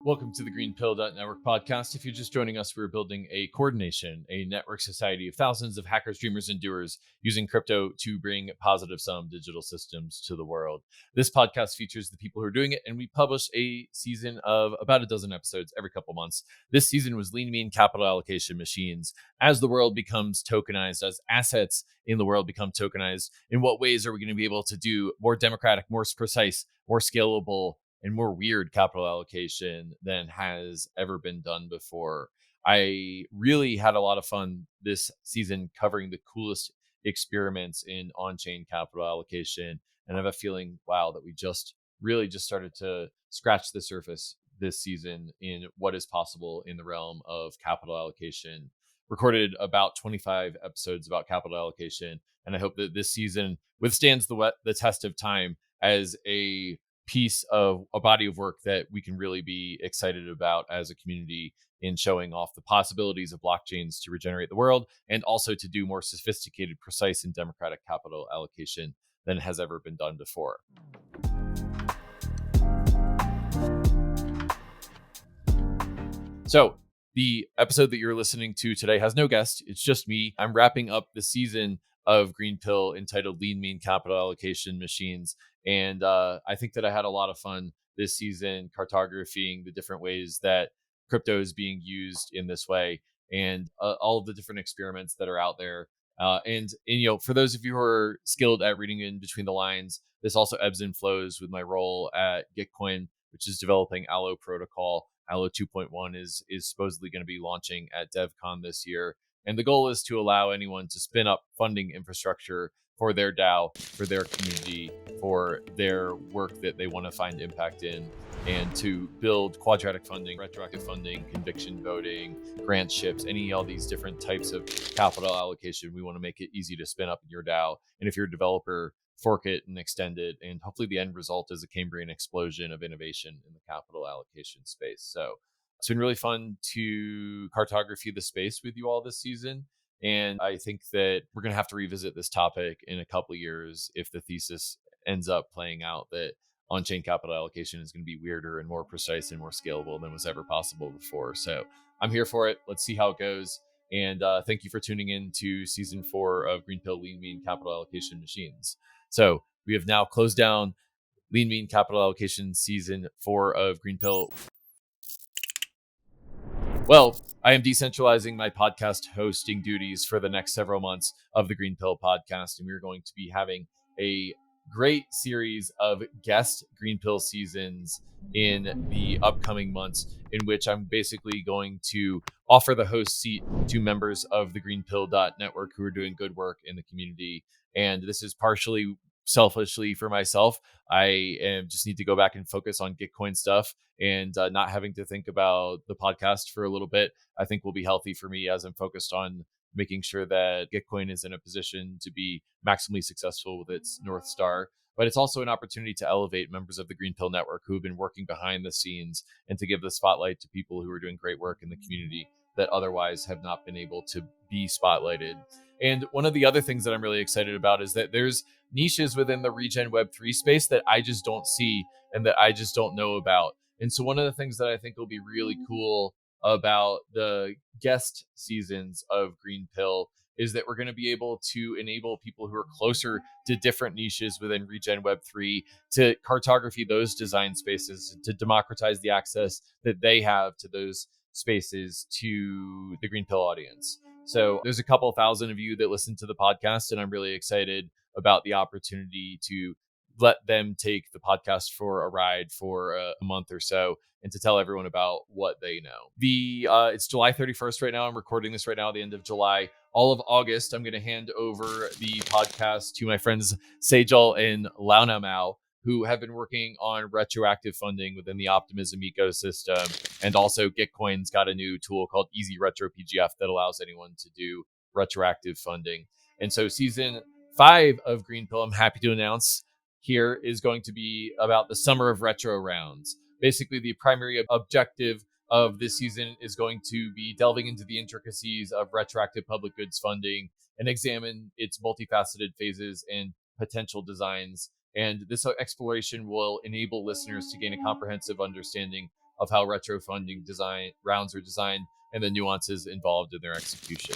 Welcome to the GreenPilled Network podcast. If you're just joining us, we're building a coordination, a network society of thousands of hackers, dreamers, and doers using crypto to bring positive sum digital systems to the world. This podcast features the people who are doing it, and we publish a season of about a dozen episodes every couple months. This season was lean, mean capital allocation machines. As the world becomes tokenized, as assets in the world become tokenized, in what ways are we going to be able to do more democratic, more precise, more scalable, and more weird capital allocation than has ever been done before? I really had a lot of fun this season covering the coolest experiments in on-chain capital allocation. And I have a feeling, wow, that we just really just started to scratch the surface this season in what is possible in the realm of capital allocation. Recorded about 25 episodes about capital allocation. And I hope that this season withstands the test of time as a piece of a body of work that we can really be excited about as a community in showing off the possibilities of blockchains to regenerate the world and also to do more sophisticated, precise, and democratic capital allocation than has ever been done before. So the episode that you're listening to today has no guest. It's just me. I'm wrapping up the season of Greenpill entitled Lean, Mean Capital Allocation Machines. And I think that I had a lot of fun this season cartographying the different ways that crypto is being used in this way and all of the different experiments that are out there. And for those of you who are skilled at reading in between the lines, this also ebbs and flows with my role at Gitcoin, which is developing Allo protocol. Allo 2.1 is supposedly going to be launching at DevCon this year. And the goal is to allow anyone to spin up funding infrastructure for their DAO, for their community, for their work that they want to find impact in, and to build quadratic funding, retroactive funding, conviction voting, grant ships, all these different types of capital allocation. We want to make it easy to spin up in your DAO. And if you're a developer, fork it and extend it. And hopefully the end result is a Cambrian explosion of innovation in the capital allocation space. So it's been really fun to cartography the space with you all this season. And I think that we're going to have to revisit this topic in a couple of years if the thesis ends up playing out that on-chain capital allocation is going to be weirder and more precise and more scalable than was ever possible before. So I'm here for it. Let's see how it goes. And thank you for tuning in to season 4 of Greenpill Lean, Mean Capital Allocation Machines. So we have now closed down Lean, Mean Capital Allocation season 4 of Greenpill. Well, I am decentralizing my podcast hosting duties for the next several months of the Greenpill podcast, and we're going to be having a great series of guest Greenpill seasons in the upcoming months, in which I'm basically going to offer the host seat to members of the GreenPilled Network who are doing good work in the community. And this is partially selfishly for myself. I just need to go back and focus on Gitcoin stuff and not having to think about the podcast for a little bit. I think will be healthy for me as I'm focused on making sure that Gitcoin is in a position to be maximally successful with its North Star. But it's also an opportunity to elevate members of the Greenpill Network who have been working behind the scenes and to give the spotlight to people who are doing great work in the community that otherwise have not been able to be spotlighted. And one of the other things that I'm really excited about is that there's niches within the regen Web3 space that I just don't see and that I just don't know about. And so one of the things that I think will be really cool about the guest seasons of Greenpill is that we're going to be able to enable people who are closer to different niches within regen Web3 to cartography those design spaces, to democratize the access that they have to those spaces to the Greenpill audience. So there's a couple thousand of you that listen to the podcast, and I'm really excited about the opportunity to let them take the podcast for a ride for a month or so and to tell everyone about what they know. It's July 31st right now. I'm recording this right now at the end of July. All of August, I'm going to hand over the podcast to my friends Sejal and Launa Mao, who have been working on retroactive funding within the Optimism ecosystem. And also Gitcoin's got a new tool called Easy Retro PGF that allows anyone to do retroactive funding. And so season 5 of Greenpill, I'm happy to announce here, is going to be about the summer of retro rounds. Basically, the primary objective of this season is going to be delving into the intricacies of retroactive public goods funding and examine its multifaceted phases and potential designs. And this exploration will enable listeners to gain a comprehensive understanding of how retro funding design rounds are designed and the nuances involved in their execution.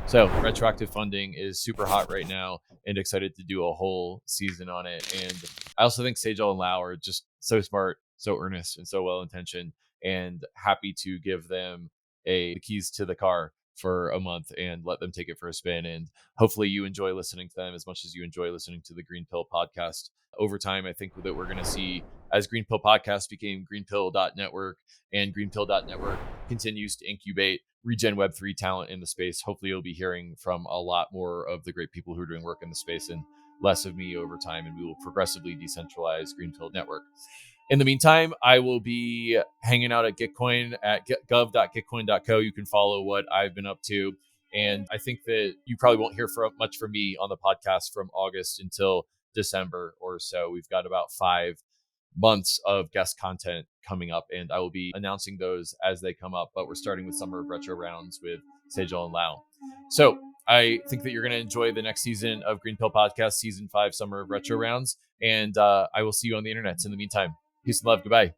So retroactive funding is super hot right now, and excited to do a whole season on it. And I also think Sejal and Lau are just so smart, so earnest, and so well intentioned, and happy to give them the keys to the car for a month and let them take it for a spin. And hopefully you enjoy listening to them as much as you enjoy listening to the Green Pill podcast. Over time, I think that we're going to see, as Green Pill podcast became GreenPill.network, and GreenPill.network continues to incubate regen Web3 talent in the space. Hopefully you'll be hearing from a lot more of the great people who are doing work in the space and less of me over time, and we will progressively decentralize Greenpill Network. In the meantime, I will be hanging out at Gitcoin at gov.gitcoin.co. You can follow what I've been up to. And I think that you probably won't hear much from me on the podcast from August until December or so. We've got about 5 months of guest content coming up, and I will be announcing those as they come up. But we're starting with Summer of Retro rounds with Sejal and Lau. So I think that you're going to enjoy the next season of Green Pill Podcast, Season 5, Summer of Retro rounds. And I will see you on the internet. In the meantime, peace and love. Goodbye.